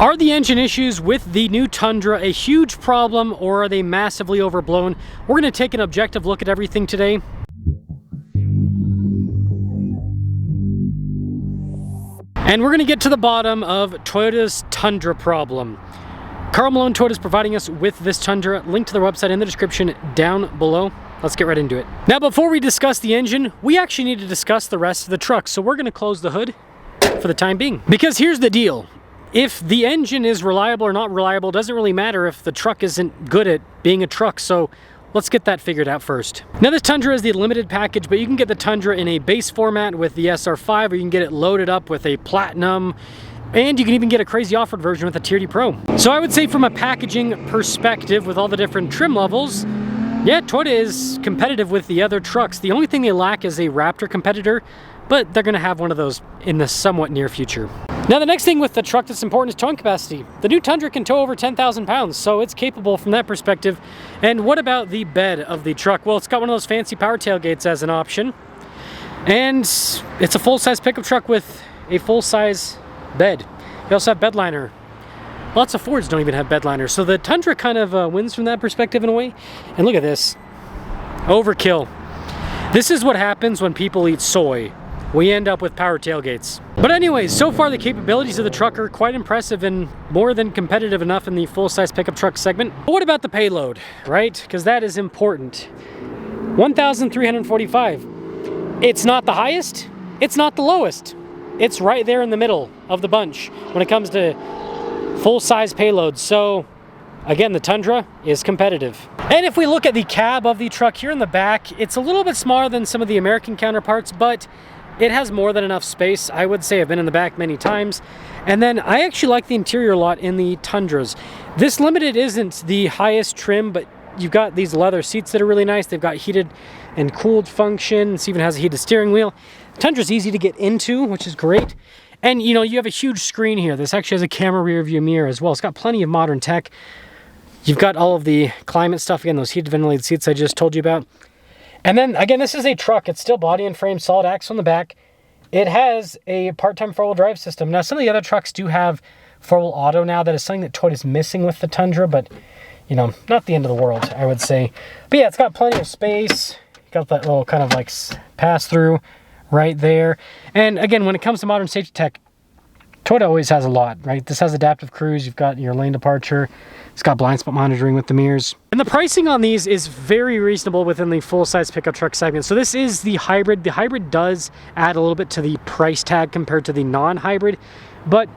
Are the engine issues with the new Tundra a huge problem, or are they massively overblown? We're going to take an objective look at everything today. And we're going to get to the bottom of Toyota's Tundra problem. Carl Malone Toyota is providing us with this Tundra. Link to their website in the description down below. Let's get right into it. Now, before we discuss the engine, we actually need to discuss the rest of the truck. So we're going to close the hood for the time being. Because here's the deal. If the engine is reliable or not reliable, it doesn't really matter if the truck isn't good at being a truck. So let's get that figured out first. Now, this Tundra is the limited package, but you can get the Tundra in a base format with the SR5, or you can get it loaded up with a Platinum, and you can even get a crazy off-road version with a Tier D Pro. So I would say from a packaging perspective, with all the different trim levels, yeah, Toyota is competitive with the other trucks. The only thing they lack is a Raptor competitor, but they're gonna have one of those in the somewhat near future. Now, the next thing with the truck that's important is towing capacity. The new Tundra can tow over 10,000 pounds, so it's capable from that perspective. And what about the bed of the truck? Well, it's got one of those fancy power tailgates as an option. And it's a full-size pickup truck with a full-size bed. You also have bed liner. Lots of Fords don't even have bed liners. So the Tundra kind of wins from that perspective in a way. And look at this. Overkill. This is what happens when people eat soy. We end up with power tailgates. But anyways, so far the capabilities of the truck are quite impressive and more than competitive enough in the full-size pickup truck segment. But what about the payload, right? Because that is important. 1,345. It's not the highest, it's not the lowest. It's right there in the middle of the bunch when it comes to full-size payloads. So again, the Tundra is competitive. And if we look at the cab of the truck here in the back, it's a little bit smaller than some of the American counterparts, but it has more than enough space. I would say I've been in the back many times. And then I actually like the interior a lot in the Tundras. This Limited isn't the highest trim, but you've got these leather seats that are really nice. They've got heated and cooled function. It even has a heated steering wheel. Tundra's easy to get into, which is great. And you know, you have a huge screen here. This actually has a camera rear view mirror as well. It's got plenty of modern tech. You've got all of the climate stuff, again, those heated ventilated seats I just told you about. And then again, this is a truck. It's still body and frame, solid axle on the back. It has a part-time four-wheel drive system. Now, some of the other trucks do have four-wheel auto now. That is something that Toyota's missing with the Tundra, but you know, not the end of the world, I would say. But yeah, it's got plenty of space. Got that little kind of like pass-through right there. And again, when it comes to modern safety tech, Toyota always has a lot, right? This has adaptive cruise. You've got your lane departure. It's got blind spot monitoring with the mirrors. And the pricing on these is very reasonable within the full-size pickup truck segment. So this is the hybrid. The hybrid does add a little bit to the price tag compared to the non-hybrid. But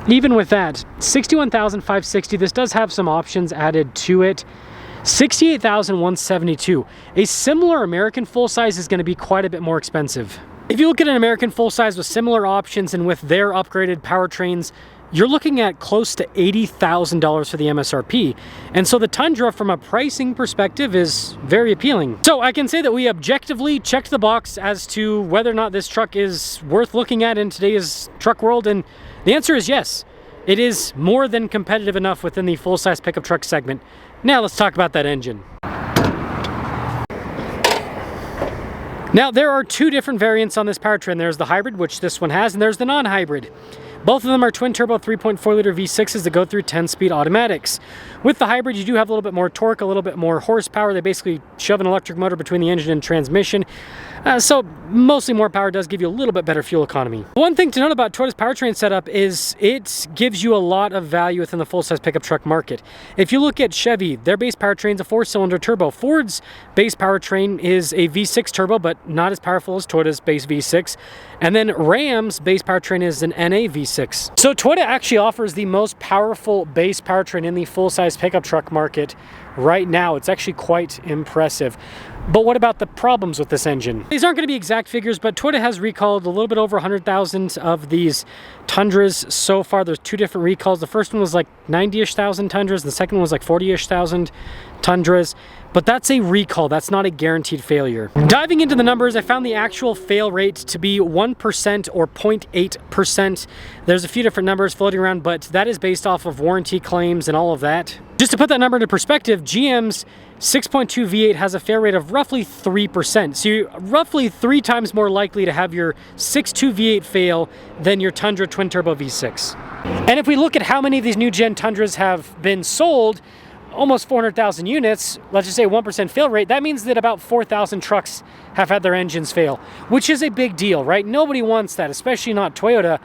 even with that, $61,560. This does have some options added to it. $68,172. A similar American full-size is going to be quite a bit more expensive. If you look at an American full-size with similar options and with their upgraded powertrains, you're looking at close to $80,000 for the MSRP. And so the Tundra, from a pricing perspective, is very appealing. So I can say that we objectively checked the box as to whether or not this truck is worth looking at in today's truck world. And the answer is yes. It is more than competitive enough within the full-size pickup truck segment. Now let's talk about that engine. Now, there are two different variants on this powertrain. There's the hybrid, which this one has, and there's the non-hybrid. Both of them are twin-turbo 3.4-liter V6s that go through 10-speed automatics. With the hybrid, you do have a little bit more torque, a little bit more horsepower. They basically shove an electric motor between the engine and transmission. So mostly more power does give you a little bit better fuel economy. One thing to note about Toyota's powertrain setup is it gives you a lot of value within the full-size pickup truck market. If you look at Chevy, their base powertrain is a 4-cylinder turbo. Ford's base powertrain is a V6 turbo, but not as powerful as Toyota's base V6. And then Ram's base powertrain is an NA V6. So Toyota actually offers the most powerful base powertrain in the full-size pickup truck market right now. It's actually quite impressive. But what about the problems with this engine? These aren't going to be exact figures, but Toyota has recalled a little bit over 100,000 of these Tundras so far. There's two different recalls. The first one was like 90-ish thousand Tundras. The second one was like 40-ish thousand Tundras, but that's a recall. That's not a guaranteed failure. Diving into the numbers, I found the actual fail rate to be 1% or 0.8%. There's a few different numbers floating around, but that is based off of warranty claims and all of that. Just to put that number into perspective, GM's 6.2 V8 has a fail rate of roughly 3%. So you're roughly 3 times more likely to have your 6.2 V8 fail than your Tundra twin turbo V6. And if we look at how many of these new gen Tundras have been sold, almost 400,000 units, let's just say 1% fail rate, that means that about 4,000 trucks have had their engines fail, which is a big deal, right? Nobody wants that, especially not Toyota,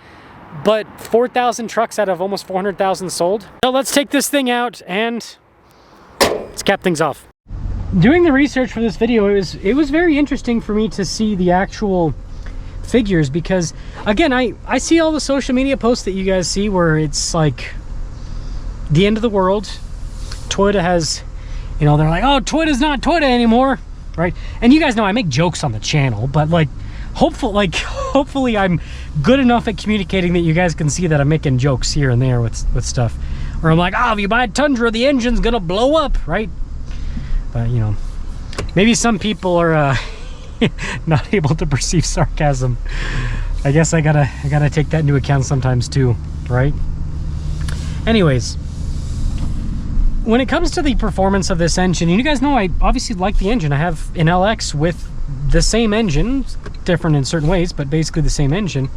but 4,000 trucks out of almost 400,000 sold. So let's take this thing out and let's cap things off. Doing the research for this video, it was very interesting for me to see the actual figures, because again, I see all the social media posts that you guys see where it's like the end of the world. Toyota has, you know, they're like, oh, Toyota's not Toyota anymore, right? And you guys know I make jokes on the channel, but like hopefully I'm good enough at communicating that you guys can see that I'm making jokes here and there with stuff. Or I'm like, oh, if you buy a Tundra, the engine's gonna blow up, right? But you know, maybe some people are not able to perceive sarcasm. I guess I gotta take that into account sometimes too, right? Anyways, when it comes to the performance of this engine, you guys know I obviously like the engine. I have an LX with the same engine, different in certain ways, but basically the same engine.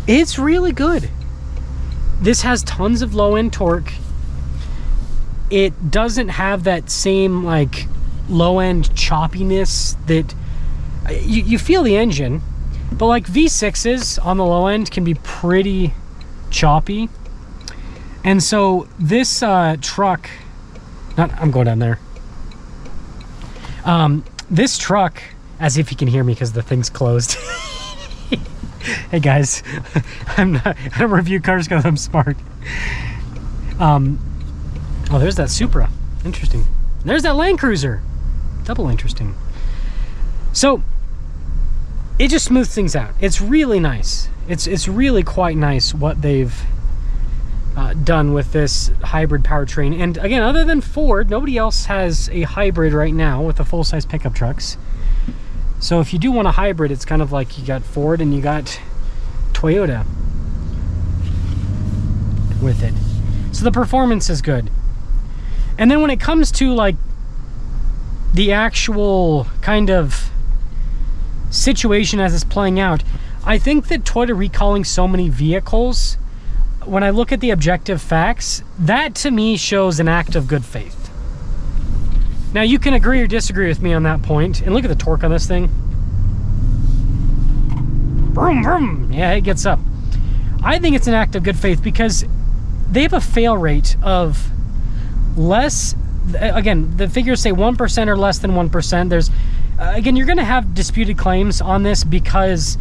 It's really good. This has tons of low-end torque. It doesn't have that same like low-end choppiness that you feel the engine, but like V6s on the low end can be pretty choppy. And so this truck, I'm going down there. This truck, as if you can hear me because the thing's closed. Hey guys, I don't review cars because I'm smart. Oh, there's that Supra. Interesting. There's that Land Cruiser. Double interesting. So it just smooths things out. It's really nice. It's really quite nice what they've done with this hybrid powertrain. And again, other than Ford, nobody else has a hybrid right now with the full-size pickup trucks. So if you do want a hybrid, it's kind of like you got Ford and you got Toyota with it. So the performance is good. And then when it comes to like the actual kind of situation as it's playing out, I think that Toyota recalling so many vehicles, when I look at the objective facts, that to me shows an act of good faith. Now you can agree or disagree with me on that point, and look at the torque on this thing. Vroom, vroom. Yeah, it gets up. I think it's an act of good faith because they have a fail rate of less, again, the figures say 1% or less than 1%. There's, again, you're going to have disputed claims on this because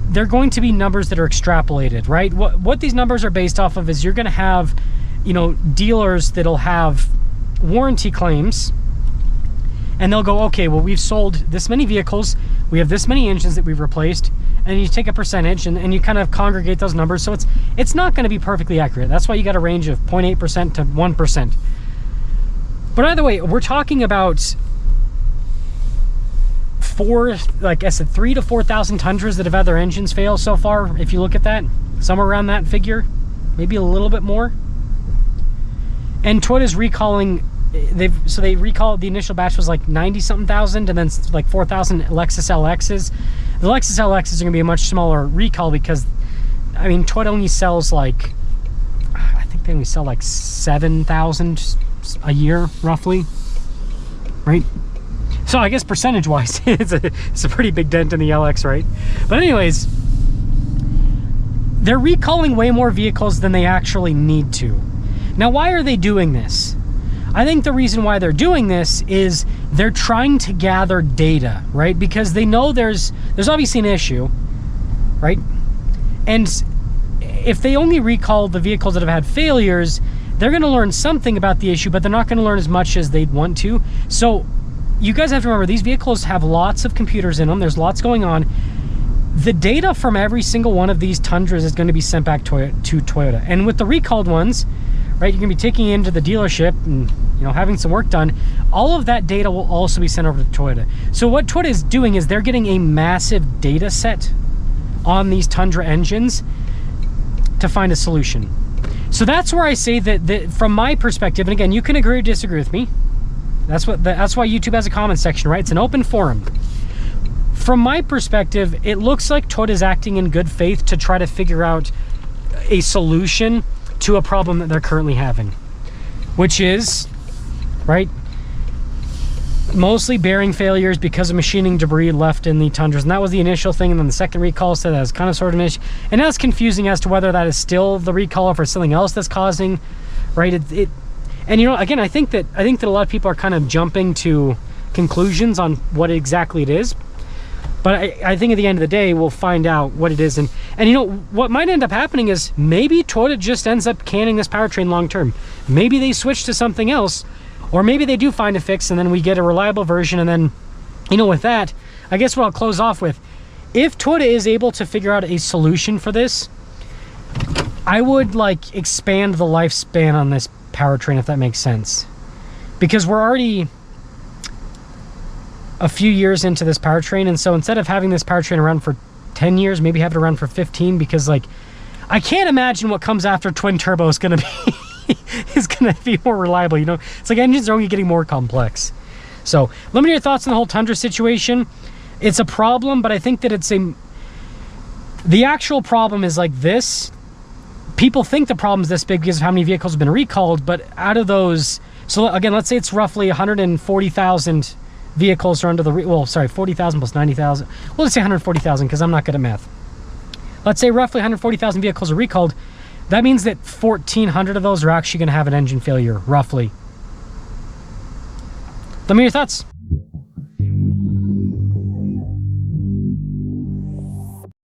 they're going to be numbers that are extrapolated, right? What these numbers are based off of is you're going to have, you know, dealers that'll have warranty claims, and they'll go, okay, well, we've sold this many vehicles, we have this many engines that we've replaced, and you take a percentage and you kind of congregate those numbers. So it's not going to be perfectly accurate. That's why you got a range of 0.8% to 1%. But either way, we're talking about like I said, 3,000 to 4,000 Tundras that have had their engines fail so far. If you look at that, somewhere around that figure, maybe a little bit more. And Toyota's recalling, they recalled, the initial batch was like 90 something thousand, and then like 4,000 Lexus LXs. The Lexus LXs are going to be a much smaller recall because, I mean, Toyota only sells like, I think they only sell like 7,000 a year roughly, right? So I guess percentage-wise, it's a pretty big dent in the LX, right? But anyways, they're recalling way more vehicles than they actually need to. Now, why are they doing this? I think the reason why they're doing this is they're trying to gather data, right? Because they know there's obviously an issue, right? And if they only recall the vehicles that have had failures, they're going to learn something about the issue, but they're not going to learn as much as they'd want to. So you guys have to remember, these vehicles have lots of computers in them. There's lots going on. The data from every single one of these Tundras is going to be sent back to Toyota. And with the recalled ones, right? You're gonna be taking it into the dealership and, you know, having some work done. All of that data will also be sent over to Toyota. So what Toyota is doing is they're getting a massive data set on these Tundra engines to find a solution. So that's where I say that from my perspective, and again, you can agree or disagree with me. That's why YouTube has a comment section, right? It's an open forum. From my perspective, it looks like Toyota is acting in good faith to try to figure out a solution to a problem that they're currently having, which is, right, mostly bearing failures because of machining debris left in the Tundras. And that was the initial thing. And then the second recall said that was kind of sort of an issue. And now it's confusing as to whether that is still the recall or for something else that's causing, right? And you know, again, I think that a lot of people are kind of jumping to conclusions on what exactly it is. But I think at the end of the day, we'll find out what it is. And you know, what might end up happening is maybe Toyota just ends up canning this powertrain long term. Maybe they switch to something else, or maybe they do find a fix and then we get a reliable version. And then, you know, with that, I guess what I'll close off with, if Toyota is able to figure out a solution for this, I would like expand the lifespan on this powertrain, if that makes sense. Because we're already a few years into this powertrain, and so instead of having this powertrain around for 10 years, maybe have it around for 15, because like I can't imagine what comes after twin turbo is going to be is going to be more reliable. You know, it's like engines are only getting more complex. So let me know your thoughts on the whole Tundra situation. It's a problem, but I think that the actual problem is like this. People think the problem is this big because of how many vehicles have been recalled, but out of those, so again, let's say it's roughly 140,000 vehicles are under the, well, sorry, 40,000 plus 90,000. Well, let's say 140,000 because I'm not good at math. Let's say roughly 140,000 vehicles are recalled. That means that 1,400 of those are actually going to have an engine failure, roughly. Let me know your thoughts.